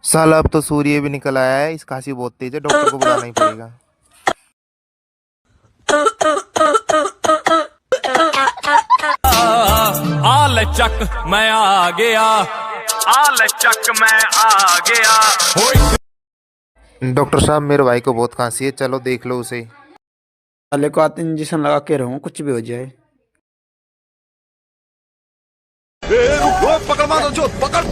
साला अब तो सूर्य भी निकल आया है, इस खांसी बहुत तेज है, डॉक्टर को बुलाना ही पड़ेगा। आल चक मैं आ गया, आल चक मैं आ गया। डॉक्टर साहब मेरे भाई को बहुत खांसी है, चलो देख लो उसे। साले को आते इंजेक्शन लगा के रहूं, कुछ भी हो जाए। पकड़ मारो जो पकड़